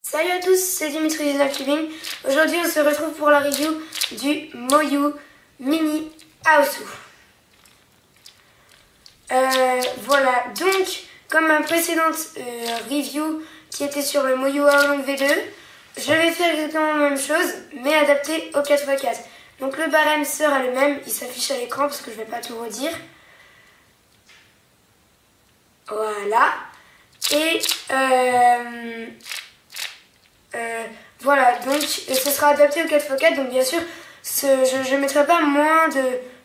Salut à tous, c'est Dimitri du Tubing. Aujourd'hui on se retrouve pour la review du Moyu Mini Aosu. Voilà, donc comme ma précédente review qui était sur le Moyu Aolong V2, je vais faire exactement la même chose mais adapté au 4x4. Donc le barème sera le même, il s'affiche à l'écran parce que je ne vais pas tout redire. Voilà. Et voilà, donc ce sera adapté au 4x4, donc bien sûr je ne mettrai pas moins de...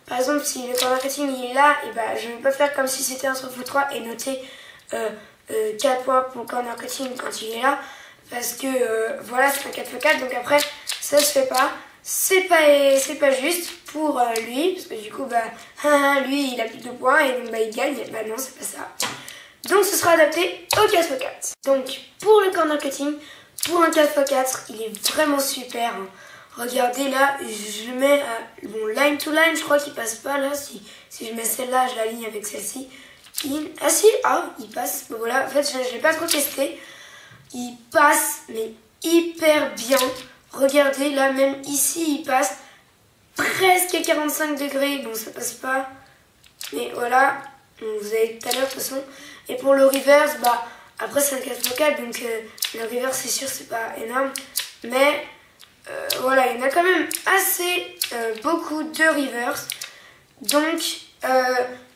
Par exemple, si le corner cutting il est là, et ben, je ne vais pas faire comme si c'était un 3x3 et noter 4 points pour corner cutting quand il est là, parce que voilà, c'est un 4x4, donc après ça se fait pas. C'est pas juste pour lui, parce que du coup, lui il a plus de points et donc il gagne. Bah non, c'est pas ça. Donc ce sera adapté au 4x4. Donc pour le corner cutting, pour un 4x4, il est vraiment super. Regardez là, je le mets à bon, line to line, je crois qu'il passe pas là. Si je mets celle-là, je l'aligne avec celle-ci. Ah si, il passe. Bon, voilà, en fait, je l'ai pas trop testé. Il passe, mais hyper bien. Regardez, là, même ici, il passe presque à 45 degrés. Bon, ça passe pas. Mais voilà, vous avez tout à l'heure, de toute façon. Et pour le reverse, après, c'est un 4x4, donc le reverse, c'est sûr, c'est pas énorme. Mais voilà, il y en a quand même assez beaucoup de reverse. Donc,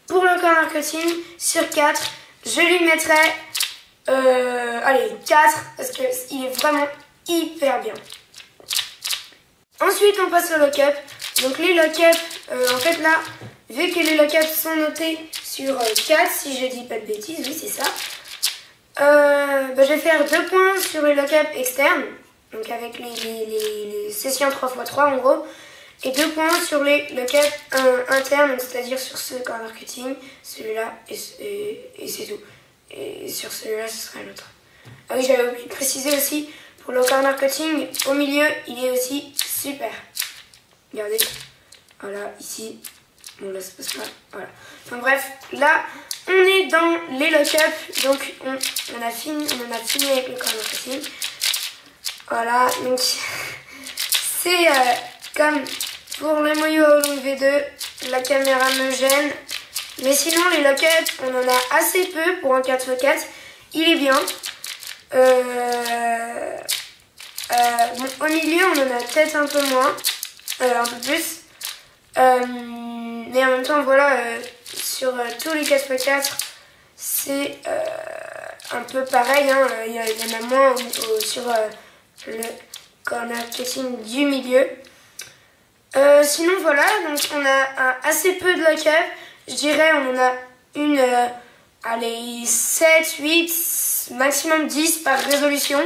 pour le corner cutting, sur 4, je lui mettrai, allez, 4, parce qu'il est vraiment hyper bien. Ensuite, on passe au lock-up. Donc, les lock-up, en fait, là, vu que les lock-up sont notés sur 4, si je dis pas de bêtises, oui, c'est ça. Je vais faire 2 points sur les lock-up externes, donc avec les sessions 3x3 en gros, et 2 points sur les lock-up internes, c'est-à-dire sur ce corner cutting, celui-là, et c'est tout. Et sur celui-là, ce sera l'autre. Ah oui, j'avais oublié de préciser aussi, pour le corner cutting, au milieu, il est aussi super. Regardez, voilà, ici, bon là ça passe pas, voilà. Enfin bref, là, on est dans les lock-up, donc on en a fini avec le corner cutting. Voilà, donc c'est comme pour le Moyu Aolong V2, la caméra me gêne. Mais sinon, les lock-up, on en a assez peu pour un 4x4. Il est bien. Bon, au milieu, on en a peut-être un peu moins, un peu plus. Mais en même temps, voilà, sur tous les 4x4, c'est un peu pareil. Il y en a moins sur le corner cutting du milieu. Sinon, voilà, donc on a assez peu de lock-up. Je dirais, on en a une, allez, 7, 8, maximum 10 par résolution.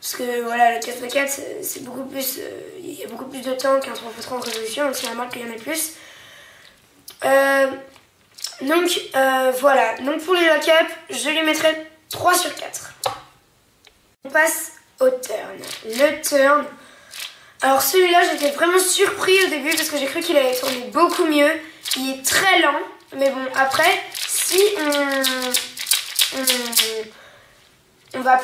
Parce que voilà, le 4x4, c'est beaucoup plus, il y a beaucoup plus de temps qu'un 3x3 en résolution, donc c'est normal qu'il y en ait plus. Voilà, donc pour les lock-up, je lui mettrai 3 sur 4. On passe au turn. Le turn. Alors celui-là, j'étais vraiment surpris au début parce que j'ai cru qu'il allait tourner beaucoup mieux. Il est très lent, mais bon, après, si on va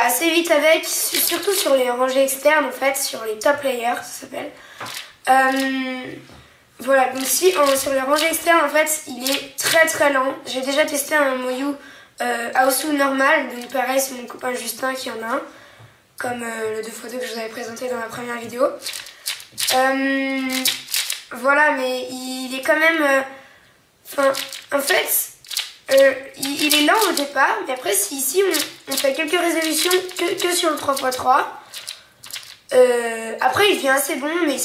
assez vite avec, surtout sur les rangées externes en fait, sur les top layers, ça s'appelle. Voilà, donc si sur les rangées externes en fait, il est très très lent. J'ai déjà testé un Moyu Aosu normal, donc pareil, c'est mon copain Justin qui en a un, comme le 2x2 que je vous avais présenté dans ma première vidéo. Voilà, mais il est quand même... en fait, il est lent au départ, mais après, si ici on fait quelques résolutions que sur le 3x3, après il devient assez bon, mais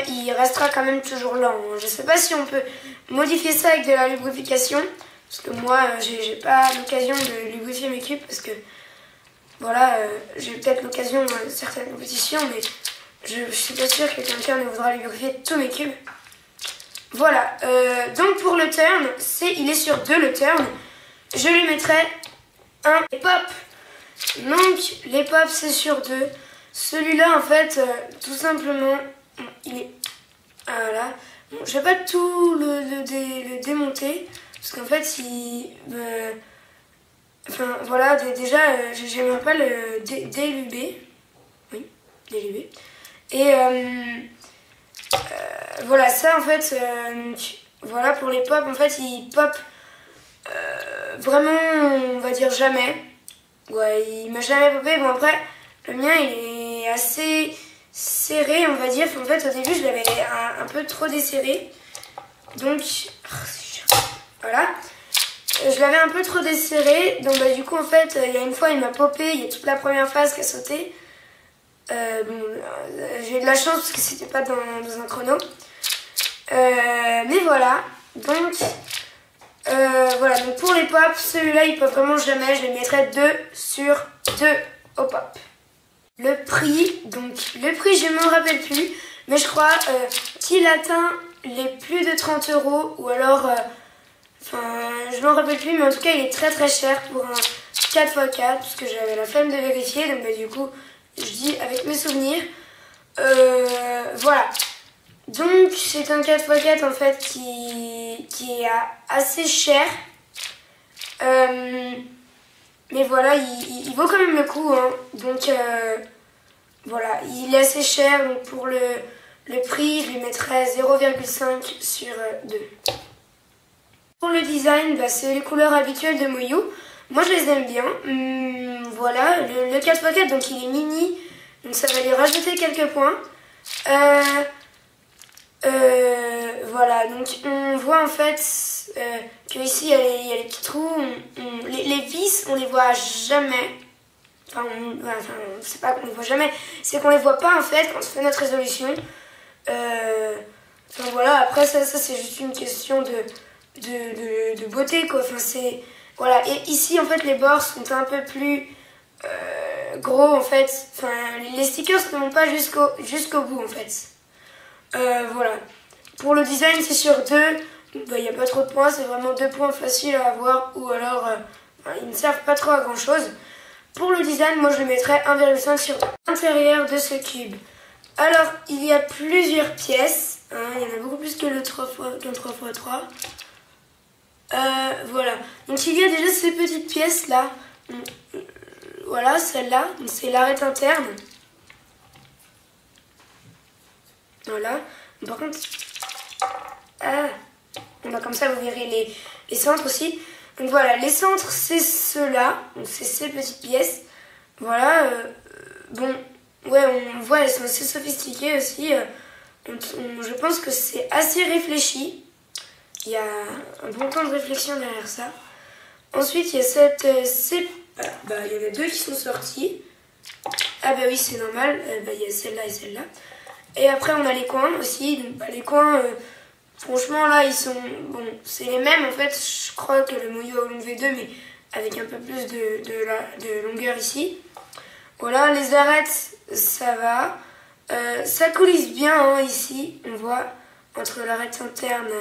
il restera quand même toujours lent. Je sais pas si on peut modifier ça avec de la lubrification, parce que moi, j'ai pas l'occasion de lubrifier mes cubes, parce que, voilà, j'ai peut-être l'occasion dans certaines compétitions, mais je suis pas sûre que quelqu'un ne voudra lubrifier tous mes cubes. Voilà, donc pour le turn, il est sur 2 le turn. Je lui mettrai un pop. Donc les pops c'est sur 2. Celui-là en fait, tout simplement, il est... Voilà. Bon, je vais pas tout le démonter, parce qu'en fait Enfin voilà, déjà je me rappelle DLUB. Oui, DLUB. Et voilà, ça en fait, voilà pour les pop, en fait ils pop vraiment, on va dire jamais. Ouais, il m'a jamais popé. Bon après, le mien il est assez serré, on va dire. En fait au début je l'avais un peu trop desserré. Donc, voilà. Je l'avais un peu trop desserré. Donc bah, du coup en fait, il y a une fois il m'a popé, il y a toute la première phase qui a sauté. J'ai eu de la chance parce que c'était pas dans un chrono. Mais voilà. Donc voilà, donc pour les pop, celui-là il pop vraiment jamais. Je les mettrais 2 sur 2 au pop. Le prix, je ne m'en rappelle plus, mais je crois qu'il atteint les plus de 30 € ou alors, je m'en rappelle plus, mais en tout cas il est très très cher pour un 4x4 parce que j'avais la flemme de vérifier, donc bah, du coup je dis avec mes souvenirs. Voilà. Donc c'est un 4x4 en fait qui est assez cher. Mais voilà, il vaut quand même le coup. Hein. Donc voilà, il est assez cher. Donc pour le prix, je lui mettrais 0,5 sur 2. Pour le design, bah, c'est les couleurs habituelles de Moyu. Moi je les aime bien. Voilà, le 4x4, donc il est mini. Donc ça va lui rajouter quelques points. Voilà, donc on voit en fait que ici il y a les petits trous, les vis on les voit jamais, c'est pas qu'on les voit jamais, c'est qu'on les voit pas en fait quand on fait notre résolution. Voilà, après ça c'est juste une question de beauté quoi, voilà, et ici en fait les bords sont un peu plus gros en fait, les stickers ne vont pas jusqu'au bout en fait. Voilà. Pour le design, c'est sur 2. Il n'y a pas trop de points. C'est vraiment 2 points faciles à avoir. Ou alors, ils ne servent pas trop à grand chose. Pour le design, moi je le mettrais 1,5 sur 2. L'intérieur de ce cube. Alors, il y a plusieurs pièces. Hein, il y en a beaucoup plus que le 3x3. Voilà. Donc, il y a déjà ces petites pièces là. Voilà, celle-là. C'est l'arête interne. Voilà. Par contre, comme ça vous verrez les centres aussi. Donc voilà, les centres c'est ceux-là, donc c'est ces petites pièces. Voilà, bon, ouais, on voit, elles sont assez sophistiquées aussi. Je pense que c'est assez réfléchi. Il y a un bon temps de réflexion derrière ça. Ensuite, il y a il y en a 2 qui sont sortis. Ah bah oui, c'est normal, il y a celle-là et celle-là. Et après on a les coins aussi, donc les coins, franchement là ils sont, bon c'est les mêmes en fait, je crois que le Moyu Howling V2 mais avec un peu plus de longueur ici. Voilà, les arêtes ça va, ça coulisse bien hein, ici, on voit entre l'arête interne,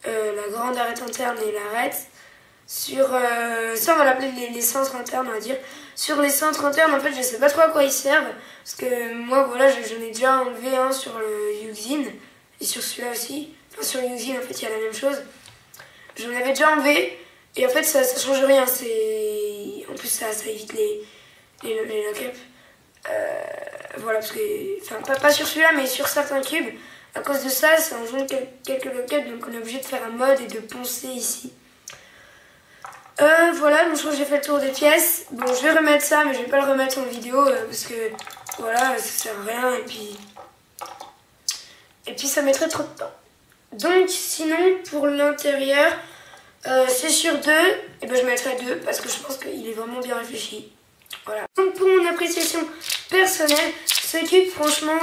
la grande arête interne et l'arête. Sur, ça on va l'appeler les centres internes on va dire. Sur les centres internes en fait je sais pas trop à quoi ils servent. Parce que moi voilà j'en ai déjà enlevé un sur le Yuxin. Et sur celui-là aussi. Enfin sur le Yuxin en fait il y a la même chose. J'en avais déjà enlevé. Et en fait ça change rien. En plus ça évite les lock-up. Voilà parce que. Enfin pas sur celui-là mais sur certains cubes. À cause de ça enjoint quelques lock-up. Donc on est obligé de faire un mode et de poncer ici. Voilà, donc je crois que j'ai fait le tour des pièces. Bon, je vais remettre ça, mais je vais pas le remettre en vidéo parce que voilà, ça sert à rien et puis ça mettrait trop de temps. Donc, sinon, pour l'intérieur, c'est sur 2, et ben je mettrai 2 parce que je pense qu'il est vraiment bien réfléchi. Voilà. Donc, pour mon appréciation personnelle, ce cube, franchement,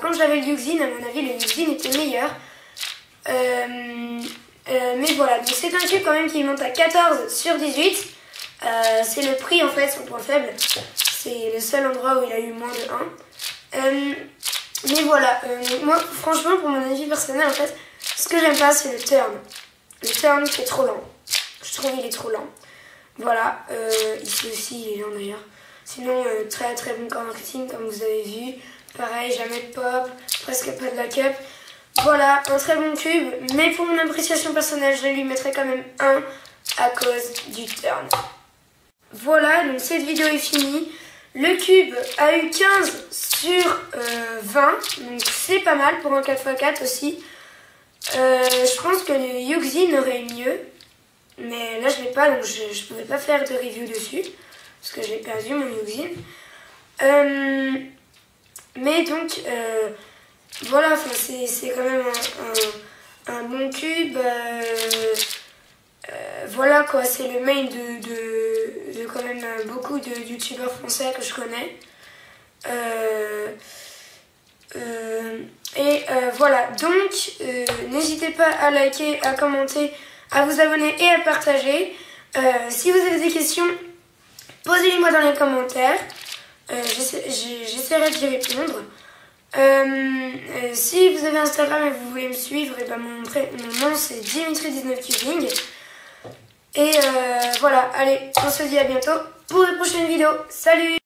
quand j'avais le Yuxin, à mon avis, le Yuxin était meilleur. Mais voilà, donc c'est un cube quand même qui monte à 14 sur 18. C'est le prix en fait, son point faible. C'est le seul endroit où il a eu moins de 1. Mais voilà, moi franchement pour mon avis personnel en fait, ce que j'aime pas c'est le turn. Le turn qui est trop lent. Je trouve qu'il est trop lent. Voilà, ici aussi il est lent d'ailleurs. Sinon très très bon core marketing comme vous avez vu. Pareil, jamais de pop, presque pas de lock-up. Voilà, un très bon cube, mais pour mon appréciation personnelle, je lui mettrai quand même 1 à cause du turn. voilà, donc cette vidéo est finie. Le cube a eu 15 sur 20, donc c'est pas mal pour un 4x4 aussi. Je pense que le Yuxin aurait eu mieux, mais là je l'ai pas, donc je pouvais pas faire de review dessus, parce que j'ai perdu mon Yuxin. Mais donc, voilà, c'est quand même un bon cube. Voilà quoi, c'est le main de quand même beaucoup de youtubeurs français que je connais. Voilà, donc n'hésitez pas à liker, à commenter, à vous abonner et à partager. Si vous avez des questions, posez-les-moi dans les commentaires. J'essaierai d'y répondre. Si vous avez Instagram et vous voulez me suivre, et ben mon nom c'est Dimitri19Cubing. Et voilà, allez, on se dit à bientôt pour de prochaines vidéos. Salut!